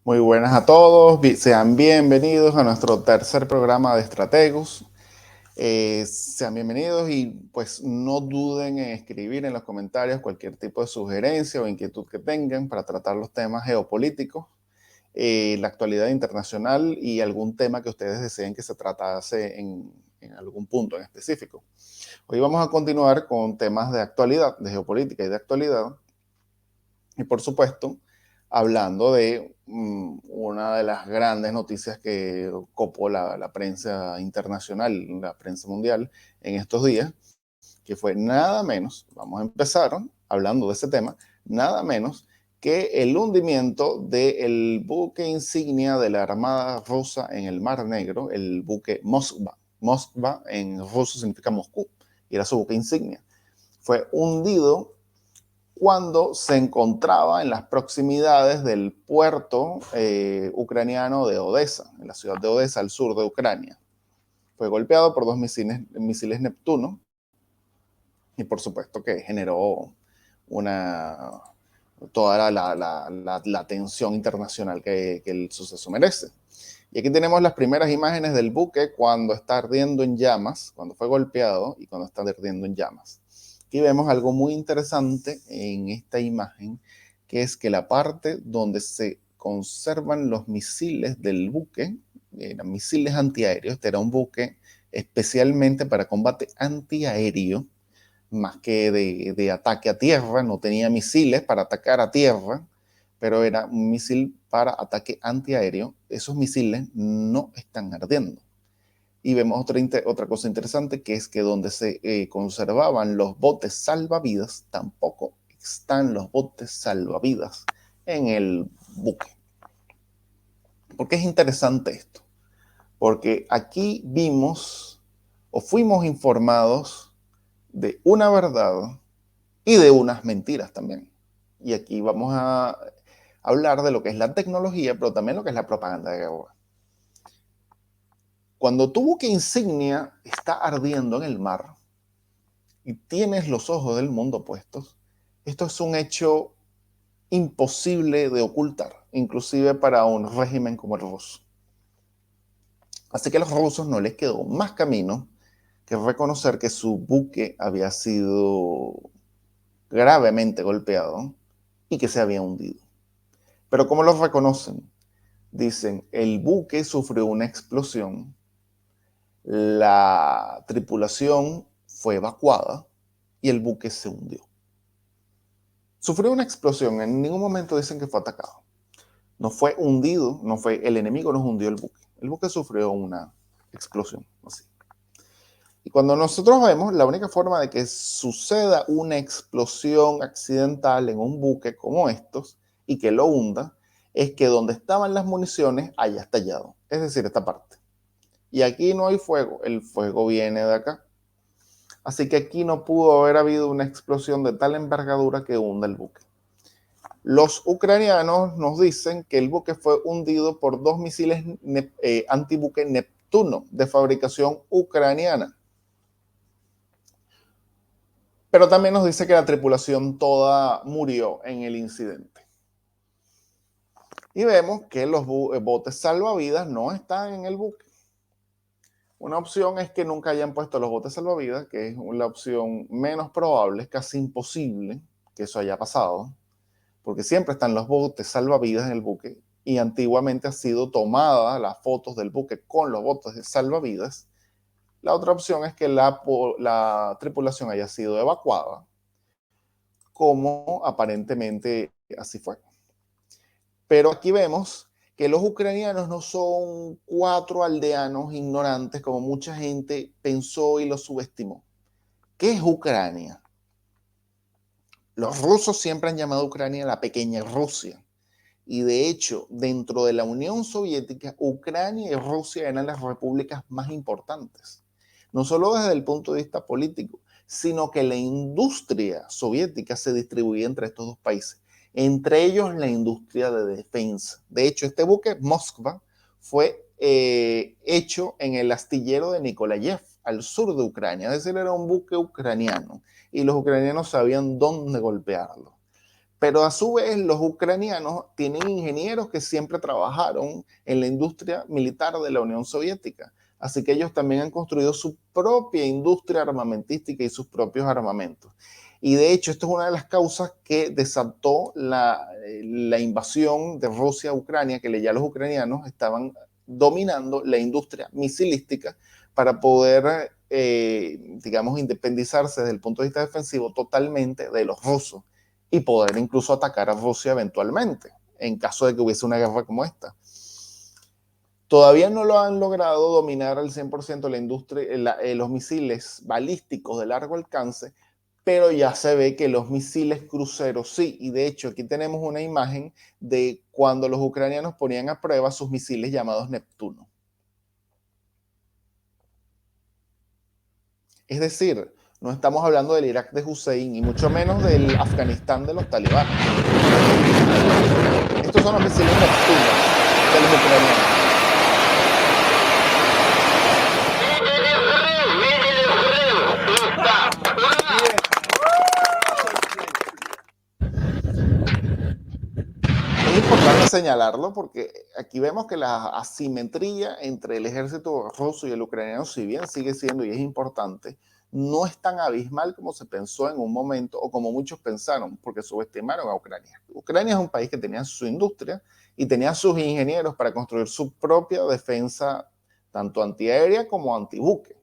Muy buenas a todos, sean bienvenidos a nuestro tercer programa de Estrategos. Sean bienvenidos y pues no duden en escribir en los comentarios cualquier tipo de sugerencia o inquietud que tengan para tratar los temas geopolíticos, la actualidad internacional y algún tema que ustedes deseen que se tratase en algún punto en específico. Hoy vamos a continuar con temas de actualidad, de geopolítica y de actualidad. Y por supuesto, hablando de una de las grandes noticias que copó la prensa internacional, la prensa mundial en estos días, que fue nada menos, vamos a empezar hablando de ese tema, nada menos que el hundimiento del buque insignia de la Armada rusa en el Mar Negro, el buque Moskva. Moskva en ruso significa Moscú, y era su buque insignia. Fue hundido cuando se encontraba en las proximidades del puerto ucraniano de Odessa, en la ciudad de Odessa, al sur de Ucrania. Fue golpeado por dos misiles Neptuno y por supuesto que generó una, toda la tensión internacional que el suceso merece. Y aquí tenemos las primeras imágenes del buque cuando está ardiendo en llamas, cuando fue golpeado y cuando está ardiendo en llamas. Aquí vemos algo muy interesante en esta imagen, que es que la parte donde se conservan los misiles del buque, eran misiles antiaéreos, este era un buque especialmente para combate antiaéreo, más que de ataque a tierra, no tenía misiles para atacar a tierra, pero era un misil para ataque antiaéreo. Esos misiles no están ardiendo. Y vemos otra cosa interesante, que es que donde se conservaban los botes salvavidas, tampoco están los botes salvavidas en el buque. ¿Por qué es interesante esto? Porque aquí vimos o fuimos informados de una verdad y de unas mentiras también. Y aquí vamos a hablar de lo que es la tecnología, pero también lo que es la propaganda de guerra. Cuando tu buque insignia está ardiendo en el mar y tienes los ojos del mundo puestos, esto es un hecho imposible de ocultar, inclusive para un régimen como el ruso. Así que a los rusos no les quedó más camino que reconocer que su buque había sido gravemente golpeado y que se había hundido. Pero ¿cómo los reconocen? Dicen, el buque sufrió una explosión, la tripulación fue evacuada y el buque se hundió. Sufrió una explosión, en ningún momento dicen que fue atacado. No fue hundido, no fue, el enemigo nos hundió el buque. El buque sufrió una explosión, así. Y cuando nosotros vemos, la única forma de que suceda una explosión accidental en un buque como estos y que lo hunda, es que donde estaban las municiones haya estallado, es decir, esta parte. Y aquí no hay fuego, el fuego viene de acá. Así que aquí no pudo haber habido una explosión de tal envergadura que hunda el buque. Los ucranianos nos dicen que el buque fue hundido por dos misiles antibuque Neptuno de fabricación ucraniana. Pero también nos dice que la tripulación toda murió en el incidente. Y vemos que los botes salvavidas no están en el buque. Una opción es que nunca hayan puesto los botes salvavidas, que es la opción menos probable, es casi imposible que eso haya pasado, porque siempre están los botes salvavidas en el buque y antiguamente ha sido tomada las fotos del buque con los botes de salvavidas. La otra opción es que la tripulación haya sido evacuada, como aparentemente así fue. Pero aquí vemos que los ucranianos no son cuatro aldeanos ignorantes como mucha gente pensó y los subestimó. ¿Qué es Ucrania? Los rusos siempre han llamado a Ucrania la pequeña Rusia. Y de hecho, dentro de la Unión Soviética, Ucrania y Rusia eran las repúblicas más importantes. No solo desde el punto de vista político, sino que la industria soviética se distribuía entre estos dos países, entre ellos la industria de defensa. De hecho, este buque Moskva fue hecho en el astillero de Nikolayev, al sur de Ucrania, es decir, era un buque ucraniano y los ucranianos sabían dónde golpearlo. Pero a su vez, los ucranianos tienen ingenieros que siempre trabajaron en la industria militar de la Unión Soviética. Así que ellos también han construido su propia industria armamentística y sus propios armamentos. Y de hecho, esto es una de las causas que desató la invasión de Rusia a Ucrania, que ya los ucranianos estaban dominando la industria misilística para poder, digamos, independizarse desde el punto de vista defensivo totalmente de los rusos y poder incluso atacar a Rusia eventualmente, en caso de que hubiese una guerra como esta. Todavía no lo han logrado dominar al 100% la industria, los misiles balísticos de largo alcance, pero ya se ve que los misiles cruceros sí, y de hecho aquí tenemos una imagen de cuando los ucranianos ponían a prueba sus misiles llamados Neptuno. Es decir, no estamos hablando del Irak de Hussein y mucho menos del Afganistán de los talibanes. Estos son los misiles Neptuno de los ucranianos. Es importante señalarlo porque aquí vemos que la asimetría entre el ejército ruso y el ucraniano, si bien sigue siendo y es importante, no es tan abismal como se pensó en un momento o como muchos pensaron, porque subestimaron a Ucrania. Ucrania es un país que tenía su industria y tenía sus ingenieros para construir su propia defensa, tanto antiaérea como antibuque.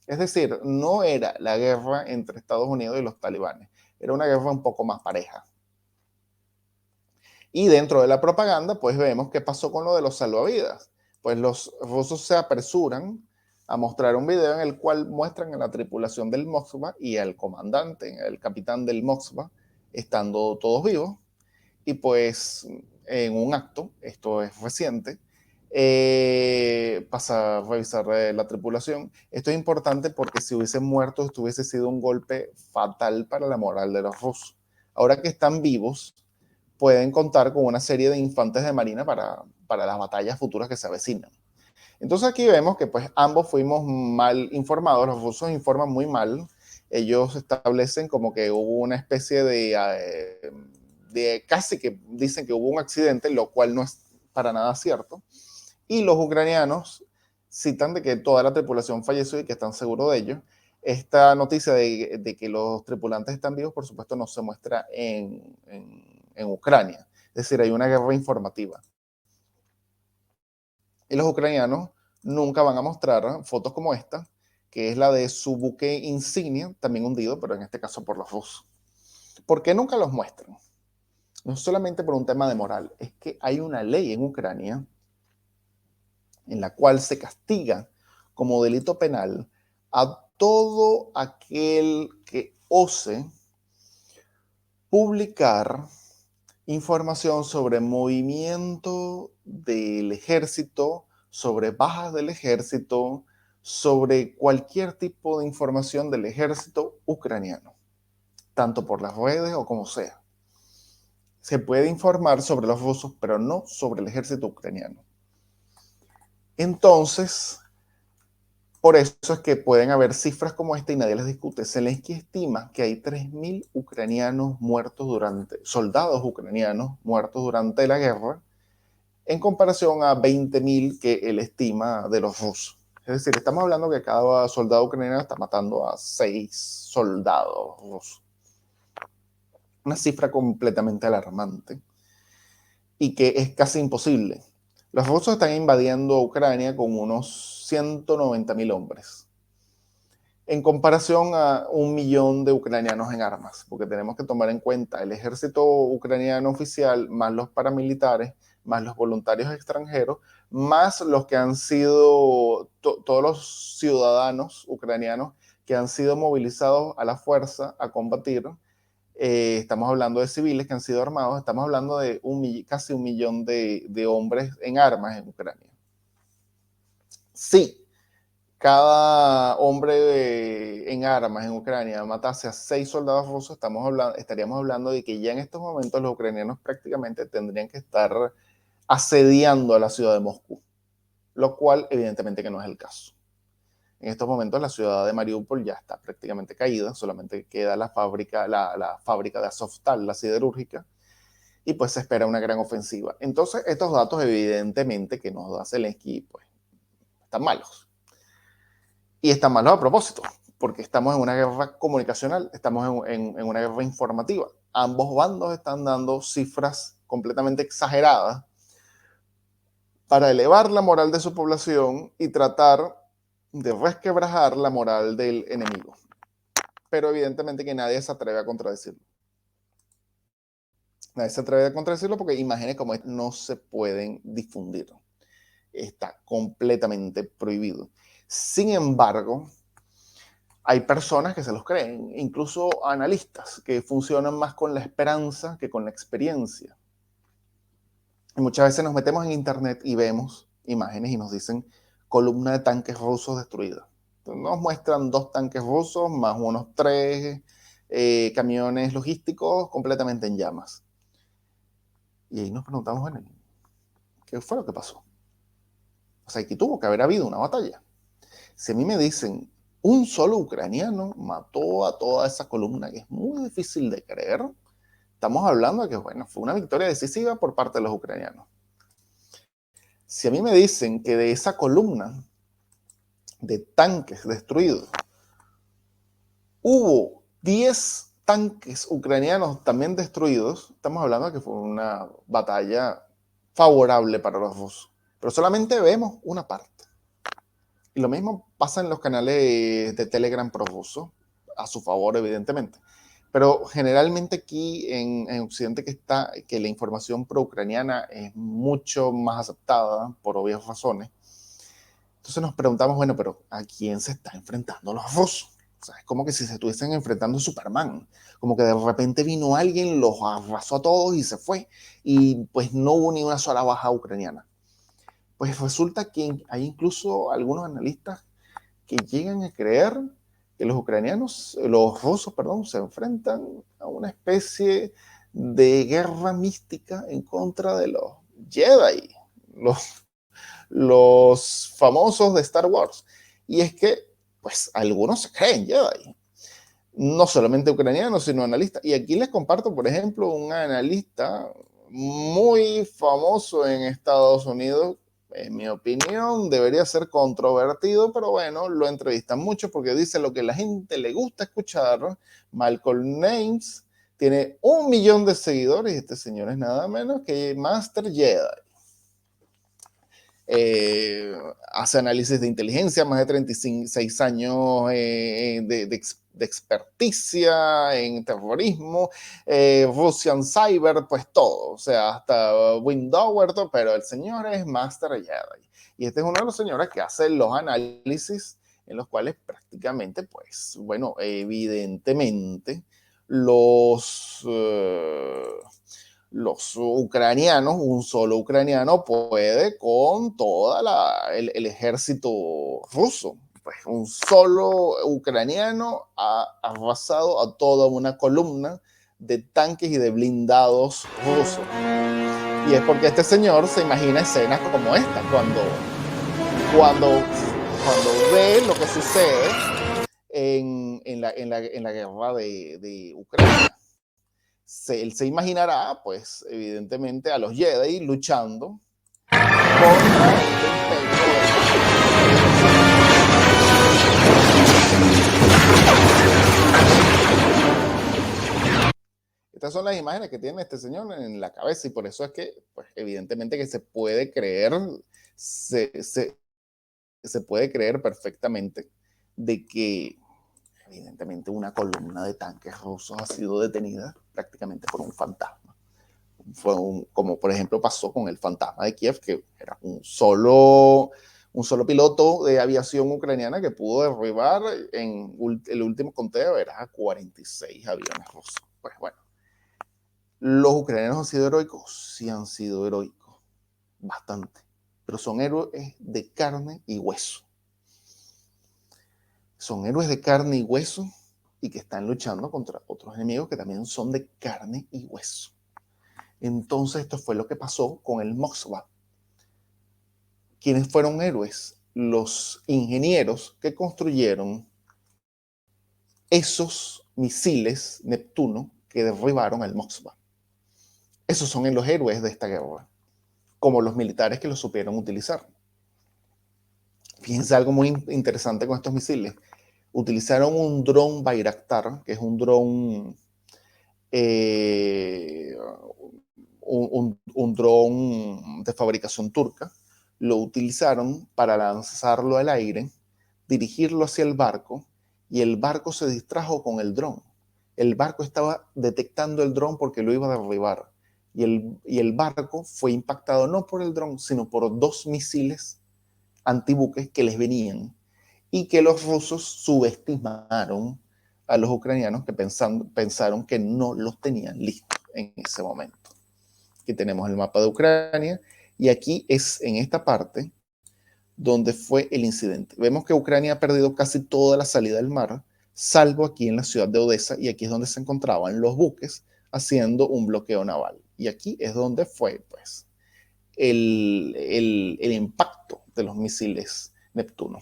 Es decir, no era la guerra entre Estados Unidos y los talibanes, era una guerra un poco más pareja. Y dentro de la propaganda, pues vemos qué pasó con lo de los salvavidas. Pues los rusos se apresuran a mostrar un video en el cual muestran a la tripulación del Moskva y al comandante, el capitán del Moskva, estando todos vivos. Y pues en un acto, esto es reciente, pasa a revisar la tripulación. Esto es importante porque si hubiesen muerto, esto hubiese sido un golpe fatal para la moral de los rusos. Ahora que están vivos, pueden contar con una serie de infantes de marina para las batallas futuras que se avecinan. Entonces aquí vemos que pues ambos fuimos mal informados, los rusos informan muy mal, ellos establecen como que hubo una especie de casi que dicen que hubo un accidente, lo cual no es para nada cierto, y los ucranianos citan de que toda la tripulación falleció y que están seguros de ello. Esta noticia de que los tripulantes están vivos, por supuesto, no se muestra en Ucrania. Es decir, hay una guerra informativa. Y los ucranianos nunca van a mostrar fotos como esta, que es la de su buque insignia, también hundido, pero en este caso por los rusos. ¿Por qué nunca los muestran? No solamente por un tema de moral, es que hay una ley en Ucrania en la cual se castiga como delito penal a todo aquel que ose publicar información sobre movimiento del ejército, sobre bajas del ejército, sobre cualquier tipo de información del ejército ucraniano, tanto por las redes o como sea. Se puede informar sobre los rusos, pero no sobre el ejército ucraniano. Entonces, por eso es que pueden haber cifras como esta y nadie las discute. Zelensky estima que hay 3.000 ucranianos muertos soldados ucranianos muertos durante la guerra, en comparación a 20.000 que él estima de los rusos. Es decir, estamos hablando que cada soldado ucraniano está matando a 6 soldados rusos. Una cifra completamente alarmante y que es casi imposible. Los rusos están invadiendo Ucrania con unos 190.000 hombres, en comparación a 1.000.000 de ucranianos en armas, porque tenemos que tomar en cuenta el ejército ucraniano oficial, más los paramilitares, más los voluntarios extranjeros, más los que han sido, todos los ciudadanos ucranianos que han sido movilizados a la fuerza a combatir. Estamos hablando de civiles que han sido armados, estamos hablando de casi 1.000.000 de hombres en armas en Ucrania. Sí, cada hombre en armas en Ucrania matase a 6 soldados rusos, estaríamos hablando de que ya en estos momentos los ucranianos prácticamente tendrían que estar asediando a la ciudad de Moscú, lo cual evidentemente que no es el caso. En estos momentos la ciudad de Mariupol ya está prácticamente caída, solamente queda la fábrica de Azovstal, la siderúrgica, y pues se espera una gran ofensiva. Entonces, estos datos evidentemente que nos da Zelensky, pues, están malos. Y están malos a propósito, porque estamos en una guerra comunicacional, estamos en una guerra informativa. Ambos bandos están dando cifras completamente exageradas para elevar la moral de su población y tratar de resquebrajar la moral del enemigo. Pero evidentemente que nadie se atreve a contradecirlo. Nadie se atreve a contradecirlo porque imágenes como estas no se pueden difundir. Está completamente prohibido. Sin embargo, hay personas que se los creen, incluso analistas que funcionan más con la esperanza que con la experiencia. Y muchas veces nos metemos en internet y vemos imágenes y nos dicen columna de tanques rusos destruida. Entonces nos muestran 2 tanques rusos más unos 3 camiones logísticos completamente en llamas. Y ahí nos preguntamos, bueno, ¿qué fue lo que pasó? O sea, que tuvo que haber habido una batalla. Si a mí me dicen, un solo ucraniano mató a toda esa columna, que es muy difícil de creer, estamos hablando de que, bueno, fue una victoria decisiva por parte de los ucranianos. Si a mí me dicen que de esa columna de tanques destruidos, hubo 10 tanques ucranianos también destruidos, estamos hablando de que fue una batalla favorable para los rusos. Pero solamente vemos una parte. Y lo mismo pasa en los canales de Telegram pro-ruso, a su favor, evidentemente. Pero generalmente aquí en Occidente que la información pro-ucraniana es mucho más aceptada por obvias razones. Entonces nos preguntamos, bueno, pero ¿a quién se está enfrentando los rusos? O sea, es como que si se estuviesen enfrentando a Superman. Como que de repente vino alguien, los arrasó a todos y se fue. Y pues no hubo ni una sola baja ucraniana. Pues resulta que hay incluso algunos analistas que llegan a creer que los rusos, perdón, se enfrentan a una especie de guerra mística en contra de los Jedi, los famosos de Star Wars. Y es que, pues, algunos se creen Jedi. No solamente ucranianos, sino analistas. Y aquí les comparto, por ejemplo, un analista muy famoso en Estados Unidos. En mi opinión, debería ser controvertido, pero bueno, lo entrevistan mucho porque dice lo que la gente le gusta escuchar. Malcolm Names tiene 1 millón de seguidores y este señor es nada menos que Master Jedi. Hace análisis de inteligencia, más de 36 años de experticia en terrorismo, Russian Cyber, pues todo, o sea, hasta Windower, pero el señor es Master Jedi. Y este es uno de los señores que hace los análisis en los cuales prácticamente, pues, bueno, evidentemente los ucranianos, un solo ucraniano puede con todo el ejército ruso. Pues un solo ucraniano ha arrasado a toda una columna de tanques y de blindados rusos. Y es porque este señor se imagina escenas como esta, cuando ve lo que sucede en la guerra de Ucrania. Él se imaginará, pues, evidentemente, a los Jedi luchando contra este imperio. Estas son las imágenes que tiene este señor en la cabeza y por eso es que, pues, evidentemente que se puede creer, se puede creer perfectamente de que evidentemente una columna de tanques rusos ha sido detenida prácticamente por un fantasma. Como por ejemplo pasó con el fantasma de Kiev, que era un solo piloto de aviación ucraniana que pudo derribar en el último conteo, era 46 aviones rusos. Pues bueno, los ucranianos han sido heroicos, sí han sido heroicos, bastante, pero son héroes de carne y hueso. Son héroes de carne y hueso y que están luchando contra otros enemigos que también son de carne y hueso. Entonces esto fue lo que pasó con el Moskva. ¿Quiénes fueron héroes? Los ingenieros que construyeron esos misiles Neptuno que derribaron el Moskva. Esos son los héroes de esta guerra, como los militares que los supieron utilizar. Fíjense algo muy interesante con estos misiles. Utilizaron un dron Bayraktar, que es un dron un dron de fabricación turca. Lo utilizaron para lanzarlo al aire, dirigirlo hacia el barco, y el barco se distrajo con el dron. El barco estaba detectando el dron porque lo iba a derribar. Y el barco fue impactado no por el dron, sino por 2 misiles antibuques que les venían y que los rusos subestimaron a los ucranianos que pensaron que no los tenían listos en ese momento. Aquí tenemos el mapa de Ucrania y aquí es en esta parte donde fue el incidente. Vemos que Ucrania ha perdido casi toda la salida del mar, salvo aquí en la ciudad de Odessa, y aquí es donde se encontraban los buques haciendo un bloqueo naval. Y aquí es donde fue pues, el impacto de los misiles Neptuno.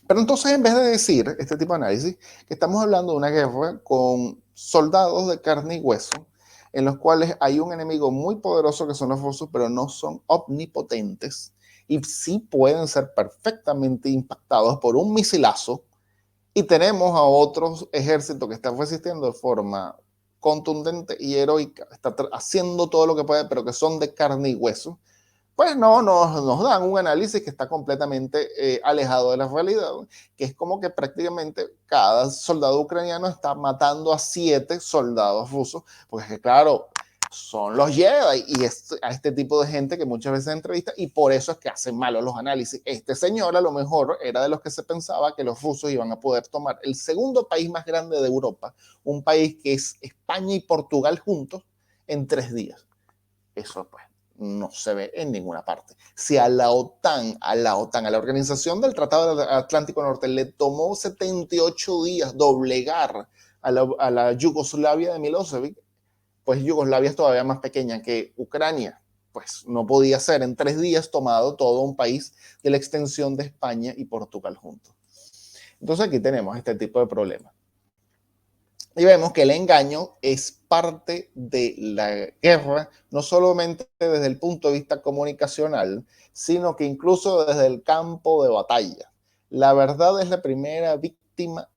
Pero entonces, en vez de decir este tipo de análisis, que estamos hablando de una guerra con soldados de carne y hueso, en los cuales hay un enemigo muy poderoso que son los rusos, pero no son omnipotentes y sí pueden ser perfectamente impactados por un misilazo, y tenemos a otros ejércitos que están resistiendo de forma contundente y heroica, está haciendo todo lo que puede, pero que son de carne y hueso, pues no, nos dan un análisis que está completamente alejado de la realidad, que es como que prácticamente cada soldado ucraniano está matando a 7 soldados rusos, porque es que claro, son los Jedi y es a este tipo de gente que muchas veces entrevista, y por eso es que hacen malos los análisis. Este señor a lo mejor era de los que se pensaba que los rusos iban a poder tomar el segundo país más grande de Europa, un país que es España y Portugal juntos, en 3 días. Eso pues no se ve en ninguna parte. Si a la OTAN, a la Organización del Tratado del Atlántico Norte, le tomó 78 días doblegar a la Yugoslavia de Milosevic, pues Yugoslavia es todavía más pequeña que Ucrania. Pues no podía ser en 3 días tomado todo un país de la extensión de España y Portugal juntos. Entonces aquí tenemos este tipo de problemas. Y vemos que el engaño es parte de la guerra, no solamente desde el punto de vista comunicacional, sino que incluso desde el campo de batalla. La verdad es la primera víctima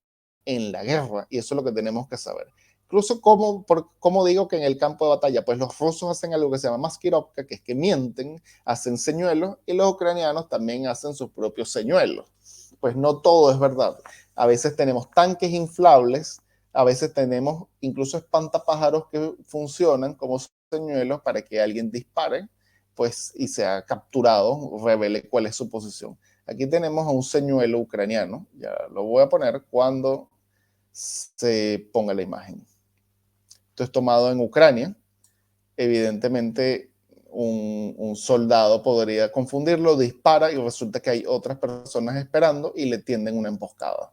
en la guerra, y eso es lo que tenemos que saber. Incluso, ¿cómo digo que en el campo de batalla? Pues los rusos hacen algo que se llama maskirovka, que es que mienten, hacen señuelos, y los ucranianos también hacen sus propios señuelos. Pues no todo es verdad. A veces tenemos tanques inflables, a veces tenemos incluso espantapájaros que funcionan como señuelos para que alguien dispare, pues, y sea capturado, revele cuál es su posición. Aquí tenemos a un señuelo ucraniano, ya lo voy a poner cuando se ponga la imagen. Esto es tomado en Ucrania. Evidentemente, un soldado podría confundirlo, dispara y resulta que hay otras personas esperando y le tienden una emboscada.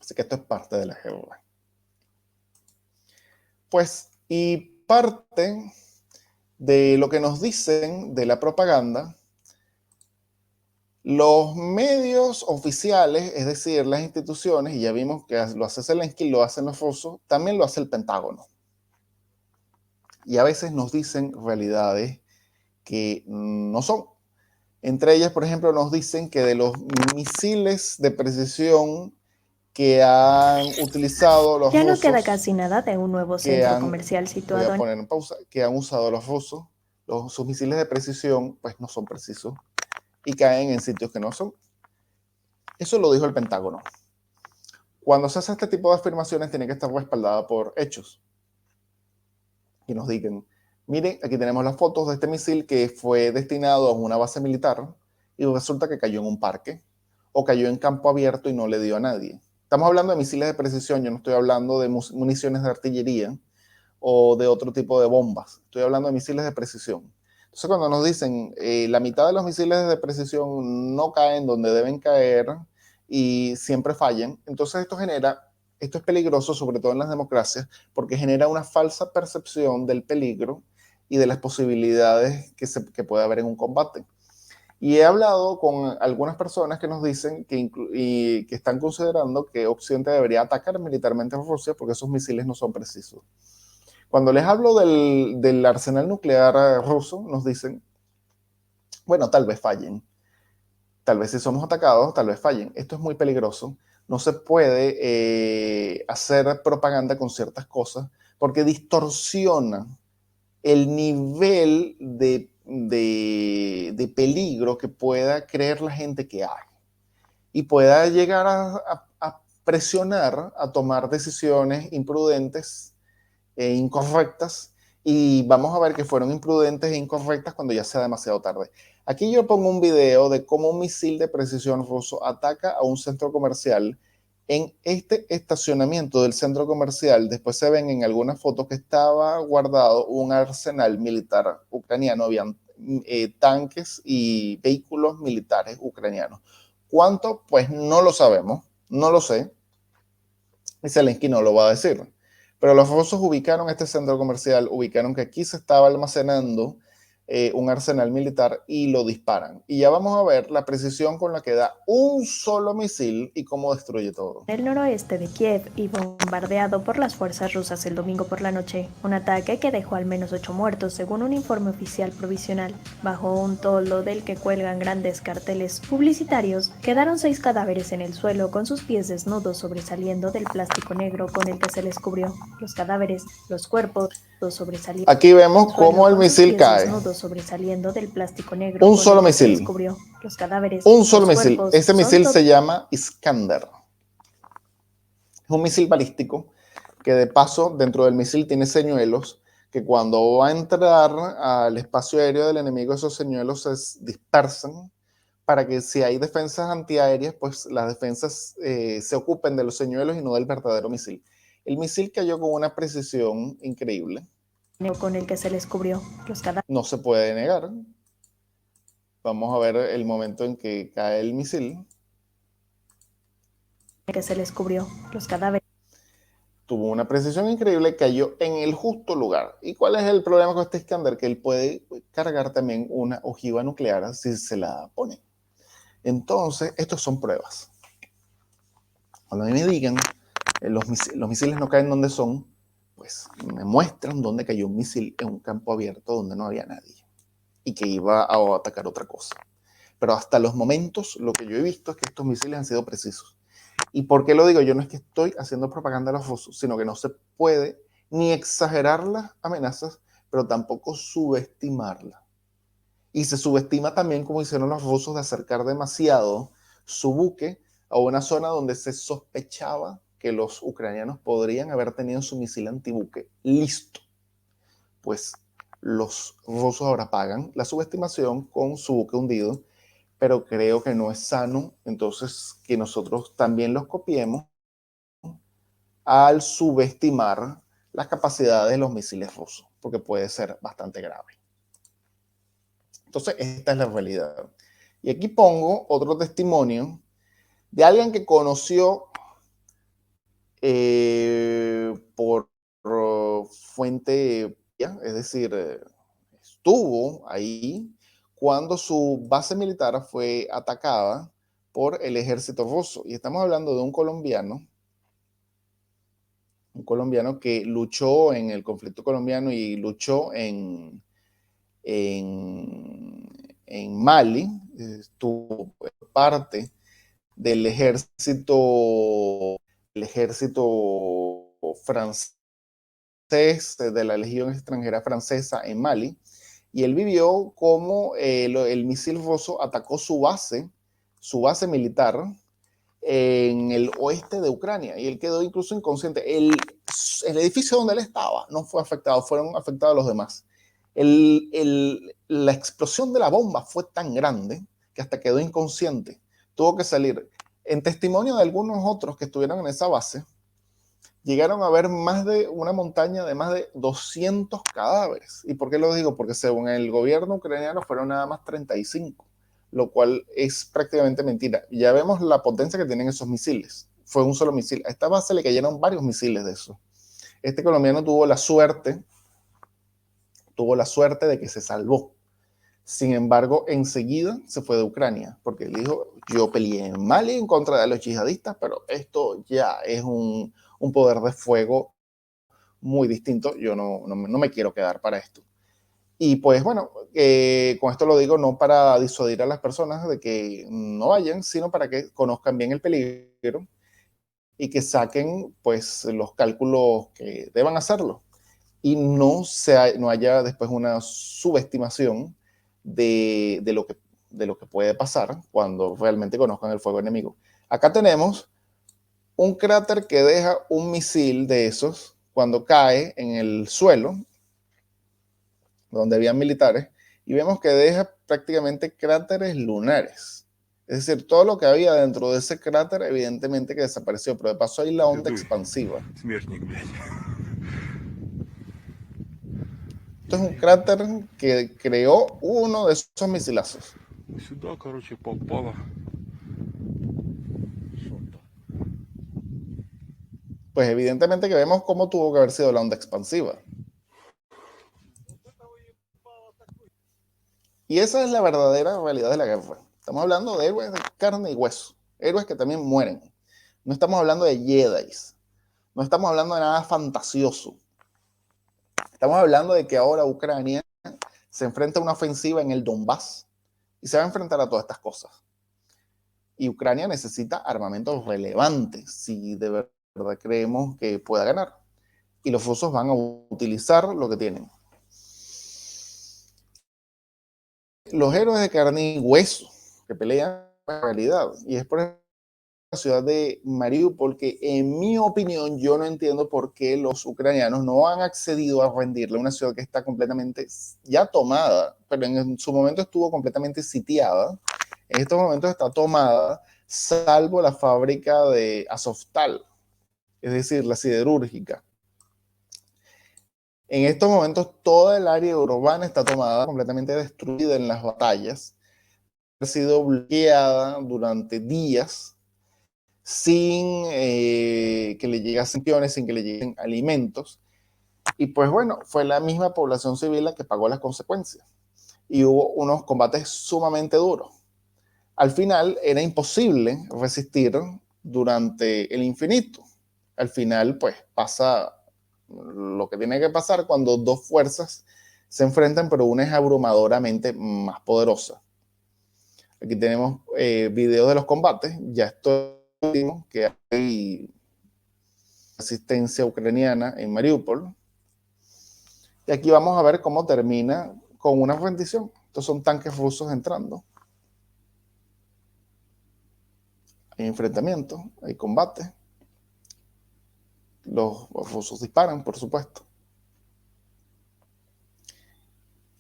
Así que esto es parte de la guerra. Pues, y parte de lo que nos dicen de la propaganda, los medios oficiales, es decir, las instituciones, y ya vimos que lo hace Zelensky, lo hacen los rusos, también lo hace el Pentágono. Y a veces nos dicen realidades que no son. Entre ellas, por ejemplo, nos dicen que de los misiles de precisión que han utilizado los Ya no rusos, queda casi nada de un nuevo centro comercial voy a situado en... poner en pausa, que han usado los rusos, sus misiles de precisión, pues no son precisos y caen en sitios que no son. Eso lo dijo el Pentágono. Cuando se hace este tipo de afirmaciones, tiene que estar respaldada por hechos. Y nos digan, miren, aquí tenemos las fotos de este misil que fue destinado a una base militar y resulta que cayó en un parque o cayó en campo abierto y no le dio a nadie. Estamos hablando de misiles de precisión, yo no estoy hablando de municiones de artillería o de otro tipo de bombas. Estoy hablando de misiles de precisión. Entonces, cuando nos dicen la mitad de los misiles de precisión no caen donde deben caer y siempre fallan, entonces esto es peligroso, sobre todo en las democracias, porque genera una falsa percepción del peligro y de las posibilidades que puede haber en un combate. Y he hablado con algunas personas que nos dicen que están considerando que Occidente debería atacar militarmente a Rusia porque esos misiles no son precisos. Cuando les hablo del arsenal nuclear ruso, nos dicen, bueno, tal vez fallen. Tal vez si somos atacados, tal vez fallen. Esto es muy peligroso. No se puede hacer propaganda con ciertas cosas porque distorsiona el nivel de peligro que pueda creer la gente que hay y pueda llegar a presionar, a tomar decisiones imprudentes e incorrectas, y vamos a ver que fueron imprudentes e incorrectas cuando ya sea demasiado tarde. Aquí yo pongo un video de cómo un misil de precisión ruso ataca a un centro comercial. En este estacionamiento del centro comercial, después se ven en algunas fotos que estaba guardado un arsenal militar ucraniano, habían tanques y vehículos militares ucranianos. ¿Cuánto? Pues no lo sabemos, no lo sé, y Zelensky no lo va a decir. Pero los rusos ubicaron este centro comercial, ubicaron que aquí se estaba almacenando un arsenal militar y lo disparan. Y ya vamos a ver la precisión con la que da un solo misil y cómo destruye todo. El noroeste de Kiev y bombardeado por las fuerzas rusas el domingo por la noche, un ataque que dejó al menos 8 muertos según un informe oficial provisional. Bajo un toldo del que cuelgan grandes carteles publicitarios, quedaron 6 cadáveres en el suelo con sus pies desnudos sobresaliendo del plástico negro con el que se les cubrió. Los cadáveres, los cuerpos, sobresaliendo. Aquí vemos cómo el misil cae. Sobresaliendo del plástico negro un solo misil. Los cadáveres, un solo misil. Ese misil se llama Iskander. Es un misil balístico que de paso dentro del misil tiene señuelos que cuando va a entrar al espacio aéreo del enemigo esos señuelos se dispersan para que si hay defensas antiaéreas, pues las defensas se ocupen de los señuelos y no del verdadero misil. El misil cayó con una precisión increíble. Con el que se les cubrió los cadáveres. No se puede negar. Vamos a ver el momento en que cae el misil. Que se les cubrió los cadáveres. Tuvo una precisión increíble, cayó en el justo lugar. ¿Y cuál es el problema con este Iskander? Que él puede cargar también una ojiva nuclear si se la pone. Entonces, estos son pruebas. Cuando a mí me digan los misiles no caen donde son, pues me muestran dónde cayó un misil en un campo abierto donde no había nadie y que iba a atacar otra cosa. Pero hasta los momentos, lo que yo he visto es que estos misiles han sido precisos. ¿Y por qué lo digo? Yo no es que estoy haciendo propaganda a los rusos, sino que no se puede ni exagerar las amenazas, pero tampoco subestimarlas. Y se subestima también, como hicieron los rusos, de acercar demasiado su buque a una zona donde se sospechaba que los ucranianos podrían haber tenido su misil antibuque listo. Pues los rusos ahora pagan la subestimación con su buque hundido, pero creo que no es sano, entonces, que nosotros también los copiemos al subestimar las capacidades de los misiles rusos, porque puede ser bastante grave. Entonces, esta es la realidad. Y aquí pongo otro testimonio de alguien que conoció por fuente, es decir, estuvo ahí cuando su base militar fue atacada por el ejército ruso. Y estamos hablando de un colombiano que luchó en el conflicto colombiano y luchó en Mali, estuvo parte del ejército francés, de la Legión Extranjera Francesa en Mali, y él vivió como el misil ruso atacó su base militar en el oeste de Ucrania, y él quedó incluso inconsciente. El edificio donde él estaba no fue afectado, fueron afectados los demás. La explosión de la bomba fue tan grande que hasta quedó inconsciente. Tuvo que salir. En testimonio de algunos otros que estuvieron en esa base, llegaron a ver más de una montaña de más de 200 cadáveres. ¿Y por qué lo digo? Porque según el gobierno ucraniano fueron nada más 35, lo cual es prácticamente mentira. Ya vemos la potencia que tienen esos misiles. Fue un solo misil. A esta base le cayeron varios misiles de eso. Este colombiano tuvo la suerte de que se salvó. Sin embargo, enseguida se fue de Ucrania, porque él dijo, yo peleé en Mali en contra de los yihadistas, pero esto ya es un poder de fuego muy distinto. Yo no me quiero quedar para esto. Y pues bueno, con esto lo digo no para disuadir a las personas de que no vayan, sino para que conozcan bien el peligro y que saquen pues los cálculos que deban hacerlo y no haya después una subestimación de lo que puede pasar cuando realmente conozcan el fuego enemigo. Acá tenemos un cráter que deja un misil de esos cuando cae en el suelo, donde había militares, y vemos que deja prácticamente cráteres lunares. Es decir, todo lo que había dentro de ese cráter evidentemente que desapareció, pero de paso hay la onda expansiva. Esto es un cráter que creó uno de esos misilazos. Сюда, короче, попало. Pues evidentemente que vemos cómo tuvo que haber sido la onda expansiva. Y esa es la verdadera realidad de la guerra. Estamos hablando de héroes de carne y hueso, héroes que también mueren. No estamos hablando de Jedis, no estamos hablando de nada fantasioso. Estamos hablando de que ahora Ucrania se enfrenta a una ofensiva en el Donbass y se va a enfrentar a todas estas cosas. Y Ucrania necesita armamentos relevantes si de verdad creemos que pueda ganar. Y los rusos van a utilizar lo que tienen. Los héroes de carne y hueso que pelean en realidad. Y es por la ciudad de Mariupol que, en mi opinión, yo no entiendo por qué los ucranianos no han accedido a rendirle una ciudad que está completamente ya tomada, pero en su momento estuvo completamente sitiada. En estos momentos está tomada, salvo la fábrica de Azovstal, es decir, la siderúrgica. En estos momentos toda el área urbana está tomada, completamente destruida en las batallas. Ha sido bloqueada durante días sin que le lleguen sanciones, sin que le lleguen alimentos. Y pues bueno, fue la misma población civil la que pagó las consecuencias. Y hubo unos combates sumamente duros. Al final era imposible resistir durante el infinito. Al final pues pasa lo que tiene que pasar cuando dos fuerzas se enfrentan, pero una es abrumadoramente más poderosa. Aquí tenemos videos de los combates. Ya esto vimos que hay resistencia ucraniana en Mariupol. Y aquí vamos a ver cómo termina con una rendición. Estos son tanques rusos entrando. Hay enfrentamientos, hay combate. Los rusos disparan, por supuesto.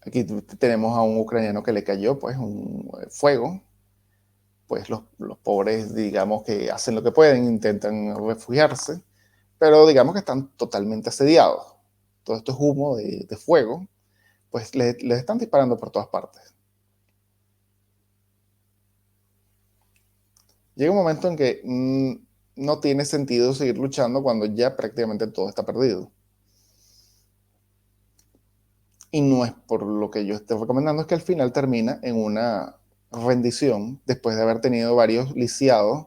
Aquí tenemos a un ucraniano que le cayó pues un fuego. Pues los pobres, digamos que hacen lo que pueden, intentan refugiarse, pero digamos que están totalmente asediados. Todo esto es humo de fuego, pues les están disparando por todas partes. Llega un momento en que no tiene sentido seguir luchando cuando ya prácticamente todo está perdido. Y no es por lo que yo estoy recomendando, es que al final termina en una rendición después de haber tenido varios lisiados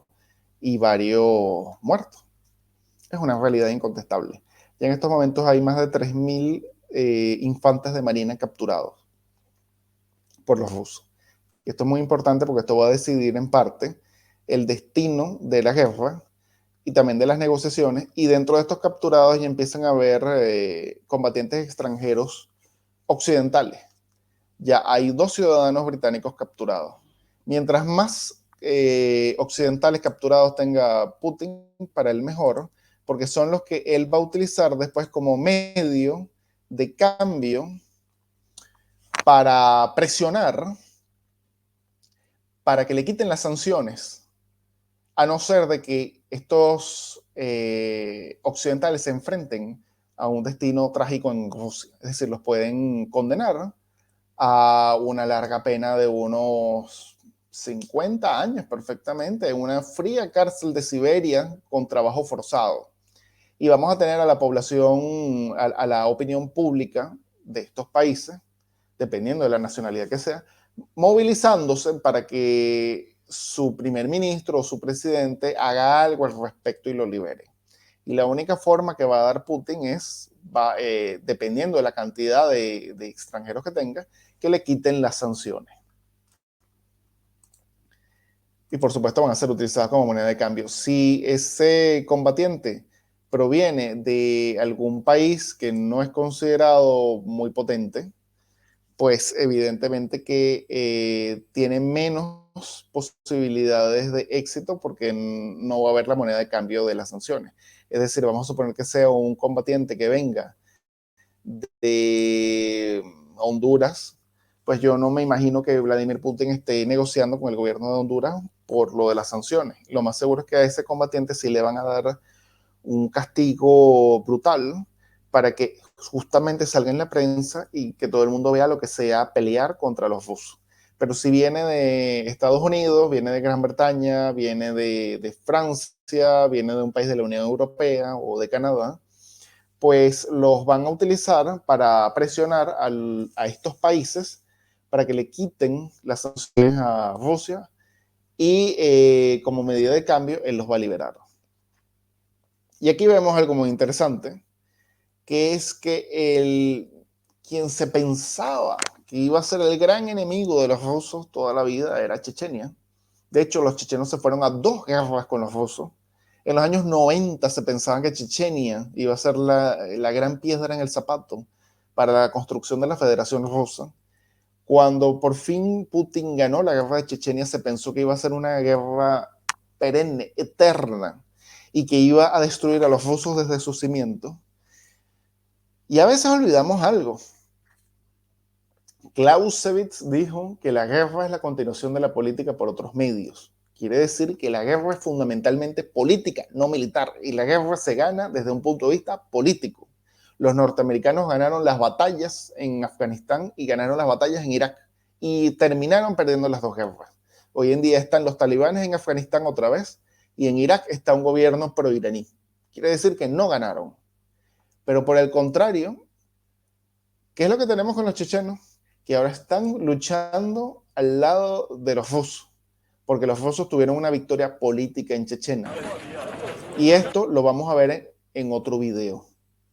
y varios muertos. Es una realidad incontestable. Y en estos momentos hay más de 3.000 infantes de marina capturados por los rusos. Y esto es muy importante porque esto va a decidir en parte el destino de la guerra y también de las negociaciones. Y dentro de estos capturados ya empiezan a haber combatientes extranjeros occidentales. Ya hay 2 ciudadanos británicos capturados. Mientras más occidentales capturados tenga Putin, para él mejor, porque son los que él va a utilizar después como medio de cambio para presionar, para que le quiten las sanciones, a no ser de que estos occidentales se enfrenten a un destino trágico en Rusia. Es decir, los pueden condenar a una larga pena de unos 50 años perfectamente, en una fría cárcel de Siberia con trabajo forzado. Y vamos a tener a la población, a la opinión pública de estos países, dependiendo de la nacionalidad que sea, movilizándose para que su primer ministro o su presidente haga algo al respecto y lo libere. Y la única forma que va a dar Putin es dependiendo de la cantidad de extranjeros que tenga, que le quiten las sanciones. Y por supuesto van a ser utilizadas como moneda de cambio. Si ese combatiente proviene de algún país que no es considerado muy potente, pues evidentemente que tiene menos posibilidades de éxito porque no va a haber la moneda de cambio de las sanciones. Es decir, vamos a suponer que sea un combatiente que venga de Honduras, pues yo no me imagino que Vladimir Putin esté negociando con el gobierno de Honduras por lo de las sanciones. Lo más seguro es que a ese combatiente sí le van a dar un castigo brutal para que justamente salga en la prensa y que todo el mundo vea lo que sea pelear contra los rusos. Pero si viene de Estados Unidos, viene de Gran Bretaña, viene de Francia, viene de un país de la Unión Europea o de Canadá, pues los van a utilizar para presionar a estos países para que le quiten las sanciones a Rusia y como medida de cambio él los va a liberar. Y aquí vemos algo muy interesante, que es que quien se pensaba que iba a ser el gran enemigo de los rusos toda la vida era Chechenia. De hecho, los chechenos se fueron a 2 guerras con los rusos. En los años 90 se pensaba que Chechenia iba a ser la gran piedra en el zapato para la construcción de la Federación Rusa. Cuando por fin Putin ganó la guerra de Chechenia, se pensó que iba a ser una guerra perenne, eterna, y que iba a destruir a los rusos desde sus cimientos. Y a veces olvidamos algo. Clausewitz dijo que la guerra es la continuación de la política por otros medios. Quiere decir que la guerra es fundamentalmente política, no militar, y la guerra se gana desde un punto de vista político. Los norteamericanos ganaron las batallas en Afganistán y ganaron las batallas en Irak, y terminaron perdiendo las 2 guerras. Hoy en día están los talibanes en Afganistán otra vez, y en Irak está un gobierno pro-iraní. Quiere decir que no ganaron. Pero por el contrario, ¿qué es lo que tenemos con los chechenos? Que ahora están luchando al lado de los rusos, porque los rusos tuvieron una victoria política en Chechenia. Y esto lo vamos a ver en otro video.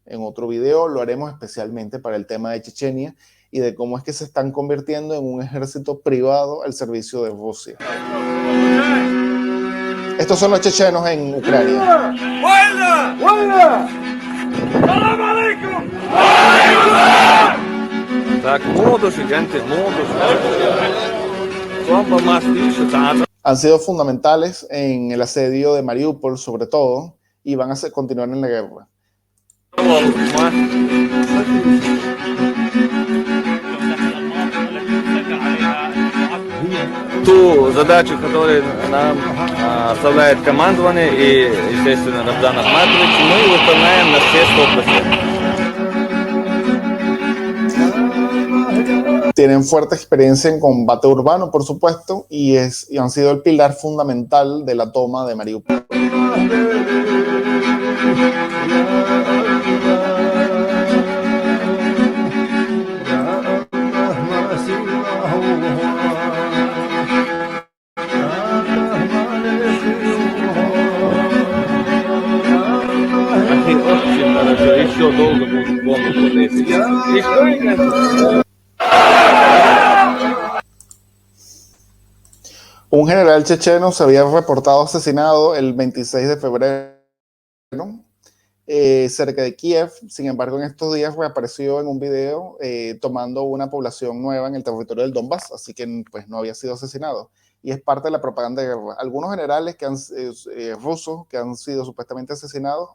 En otro video lo haremos especialmente para el tema de Chechenia y de cómo es que se están convirtiendo en un ejército privado al servicio de Rusia. Estos son los chechenos en Ucrania. ¡Buena! ¡Buena! ¡Salam aleikum! Han sido fundamentales en el asedio de Mariupol, sobre todo, y van a continuar en la guerra. Ту задачу, которую нам оставляет командование и, естественно, Рамзан Ахматович, мы выполняем на все 100%. Tienen fuerte experiencia en combate urbano, por supuesto, y han sido el pilar fundamental de la toma de Mariupol. Еще долго будут помнить вот эти. Un general checheno se había reportado asesinado el 26 de febrero cerca de Kiev. Sin embargo, en estos días reapareció en un video tomando una población nueva en el territorio del Donbass, así que pues no había sido asesinado. Y es parte de la propaganda de guerra. Algunos generales rusos que han sido supuestamente asesinados,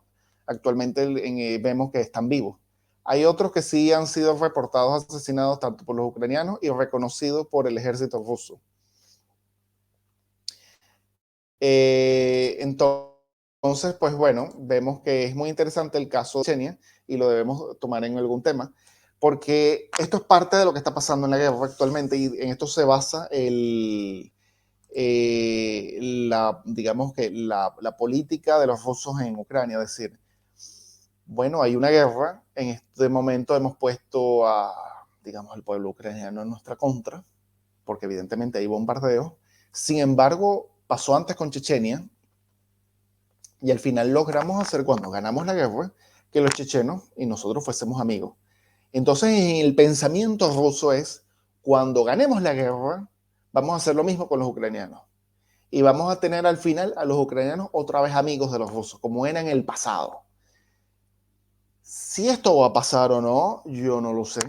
actualmente vemos que están vivos. Hay otros que sí han sido reportados asesinados tanto por los ucranianos y reconocidos por el ejército ruso. Entonces, pues bueno, vemos que es muy interesante el caso de Chechenia y lo debemos tomar en algún tema, porque esto es parte de lo que está pasando en la guerra actualmente y en esto se basa digamos que la política de los rusos en Ucrania. Es decir, bueno, hay una guerra, en este momento hemos puesto digamos, al pueblo ucraniano en nuestra contra, porque evidentemente hay bombardeos. Sin embargo, pasó antes con Chechenia y al final logramos hacer, cuando ganamos la guerra, que los chechenos y nosotros fuésemos amigos. Entonces, el pensamiento ruso es, cuando ganemos la guerra, vamos a hacer lo mismo con los ucranianos. Y vamos a tener al final a los ucranianos otra vez amigos de los rusos, como era en el pasado. Si esto va a pasar o no, yo no lo sé.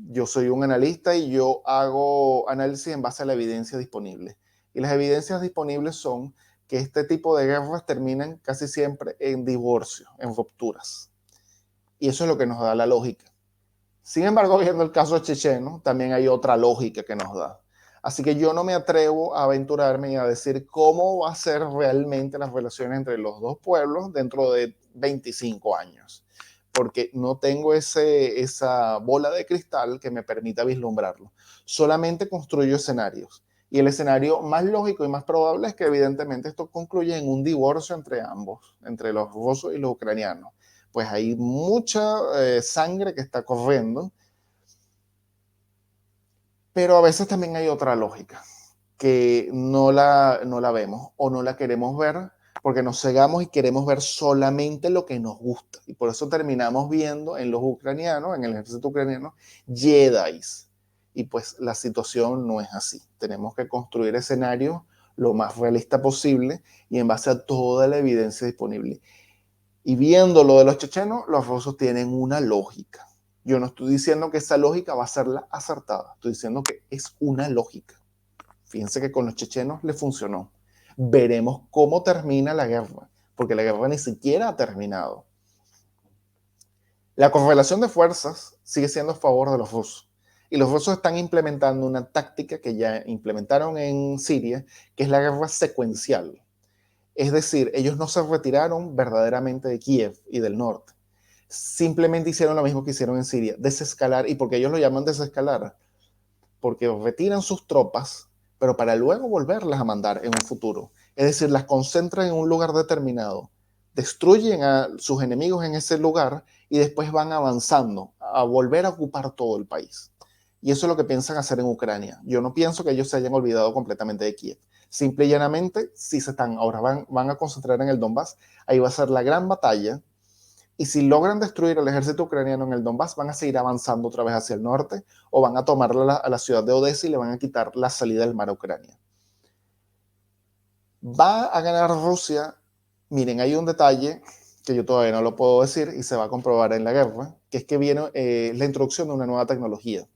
Yo soy un analista y yo hago análisis en base a la evidencia disponible. Y las evidencias disponibles son que este tipo de guerras terminan casi siempre en divorcio, en rupturas. Y eso es lo que nos da la lógica. Sin embargo, viendo el caso checheno, también hay otra lógica que nos da. Así que yo no me atrevo a aventurarme y a decir cómo va a ser realmente las relaciones entre los dos pueblos dentro de 25 años, porque no tengo esa bola de cristal que me permita vislumbrarlo. Solamente construyo escenarios. Y el escenario más lógico y más probable es que evidentemente esto concluya en un divorcio entre ambos, entre los rusos y los ucranianos. Pues hay mucha sangre que está corriendo, pero a veces también hay otra lógica que no la vemos o no la queremos ver porque nos cegamos y queremos ver solamente lo que nos gusta. Y por eso terminamos viendo en los ucranianos, en el ejército ucraniano, Jedis. Y pues la situación no es así. Tenemos que construir escenarios lo más realista posible y en base a toda la evidencia disponible. Y viendo lo de los chechenos, los rusos tienen una lógica. Yo no estoy diciendo que esa lógica va a ser la acertada. Estoy diciendo que es una lógica. Fíjense que con los chechenos le funcionó. Veremos cómo termina la guerra, porque la guerra ni siquiera ha terminado. La correlación de fuerzas sigue siendo a favor de los rusos. Y los rusos están implementando una táctica que ya implementaron en Siria, que es la guerra secuencial. Es decir, ellos no se retiraron verdaderamente de Kiev y del norte. Simplemente hicieron lo mismo que hicieron en Siria, desescalar. ¿Y por qué ellos lo llaman desescalar? Porque retiran sus tropas, pero para luego volverlas a mandar en un futuro. Es decir, las concentran en un lugar determinado, destruyen a sus enemigos en ese lugar y después van avanzando a volver a ocupar todo el país. Y eso es lo que piensan hacer en Ucrania. Yo no pienso que ellos se hayan olvidado completamente de Kiev. Simple y llanamente, si se están, ahora van a concentrar en el Donbass, ahí va a ser la gran batalla. Y si logran destruir al ejército ucraniano en el Donbass, van a seguir avanzando otra vez hacia el norte o van a tomar a la ciudad de Odessa y le van a quitar la salida del mar a Ucrania. ¿Va a ganar Rusia? Miren, hay un detalle que yo todavía no lo puedo decir y se va a comprobar en la guerra, que es que viene la introducción de una nueva tecnología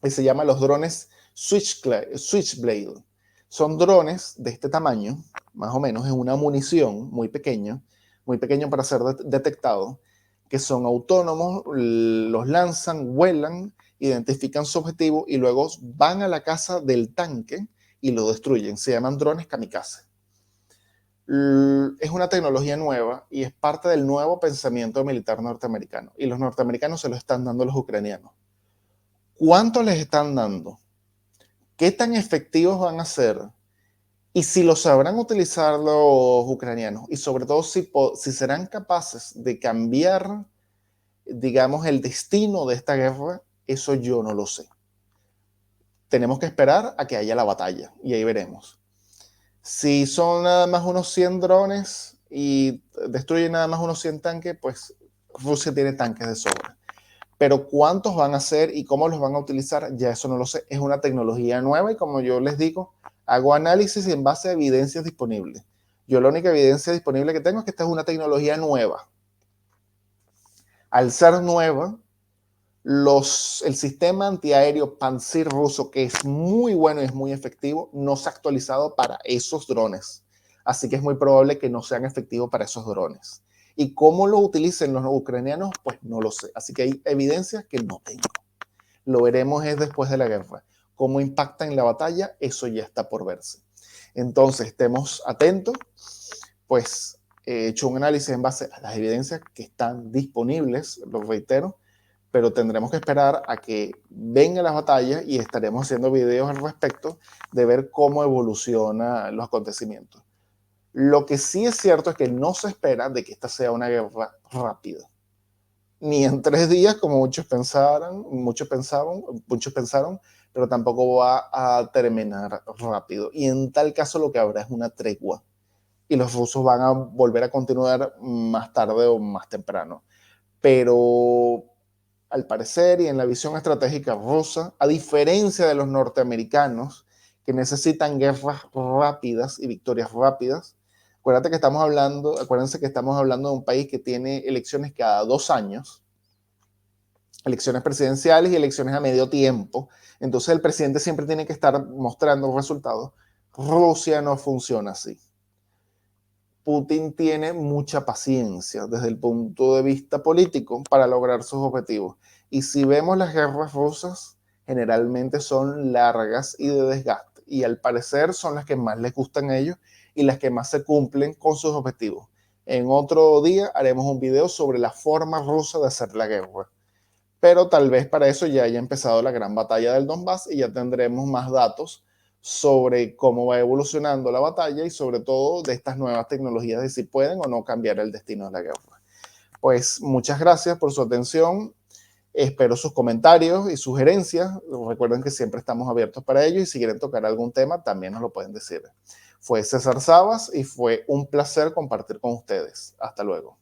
que se llama los drones Switchblade. Son drones de este tamaño, más o menos, es una munición muy pequeño para ser detectado, que son autónomos, los lanzan, vuelan, identifican su objetivo y luego van a la casa del tanque y lo destruyen. Se llaman drones kamikaze. Es una tecnología nueva y es parte del nuevo pensamiento militar norteamericano. Y los norteamericanos se lo están dando a los ucranianos. ¿Cuánto les están dando? ¿Qué tan efectivos van a ser? Y si lo sabrán utilizar los ucranianos y sobre todo si serán capaces de cambiar, digamos, el destino de esta guerra, eso yo no lo sé. Tenemos que esperar a que haya la batalla y ahí veremos. Si son nada más unos 100 drones y destruyen nada más unos 100 tanques, pues Rusia tiene tanques de sobra. Pero cuántos van a ser y cómo los van a utilizar, ya eso no lo sé. Es una tecnología nueva y como yo les digo, hago análisis en base a evidencias disponibles. Yo la única evidencia disponible que tengo es que esta es una tecnología nueva. Al ser nueva, el sistema antiaéreo Pantsir ruso, que es muy bueno y es muy efectivo, no se ha actualizado para esos drones. Así que es muy probable que no sean efectivos para esos drones. Y cómo lo utilicen los ucranianos, pues no lo sé. Así que hay evidencias que no tengo. Lo veremos es después de la guerra. Cómo impacta en la batalla, eso ya está por verse. Entonces, estemos atentos. Pues he hecho un análisis en base a las evidencias que están disponibles, lo reitero, pero tendremos que esperar a que vengan las batallas y estaremos haciendo videos al respecto de ver cómo evolucionan los acontecimientos. Lo que sí es cierto es que no se espera de que esta sea una guerra rápida. Ni en 3 días, como muchos pensaron, pero tampoco va a terminar rápido. Y en tal caso lo que habrá es una tregua y los rusos van a volver a continuar más tarde o más temprano. Pero al parecer y en la visión estratégica rusa, a diferencia de los norteamericanos que necesitan guerras rápidas y victorias rápidas, acuérdense que estamos hablando de un país que tiene elecciones cada 2 años, elecciones presidenciales y elecciones a medio tiempo. Entonces el presidente siempre tiene que estar mostrando resultados. Rusia no funciona así. Putin tiene mucha paciencia desde el punto de vista político para lograr sus objetivos. Y si vemos las guerras rusas, generalmente son largas y de desgaste. Y al parecer son las que más les gustan a ellos y las que más se cumplen con sus objetivos. En otro día haremos un video sobre la forma rusa de hacer la guerra. Pero tal vez para eso ya haya empezado la gran batalla del Donbass y ya tendremos más datos sobre cómo va evolucionando la batalla y sobre todo de estas nuevas tecnologías de si pueden o no cambiar el destino de la guerra. Pues muchas gracias por su atención. Espero sus comentarios y sugerencias. Recuerden que siempre estamos abiertos para ello y si quieren tocar algún tema también nos lo pueden decir. Fue César Sabas y fue un placer compartir con ustedes. Hasta luego.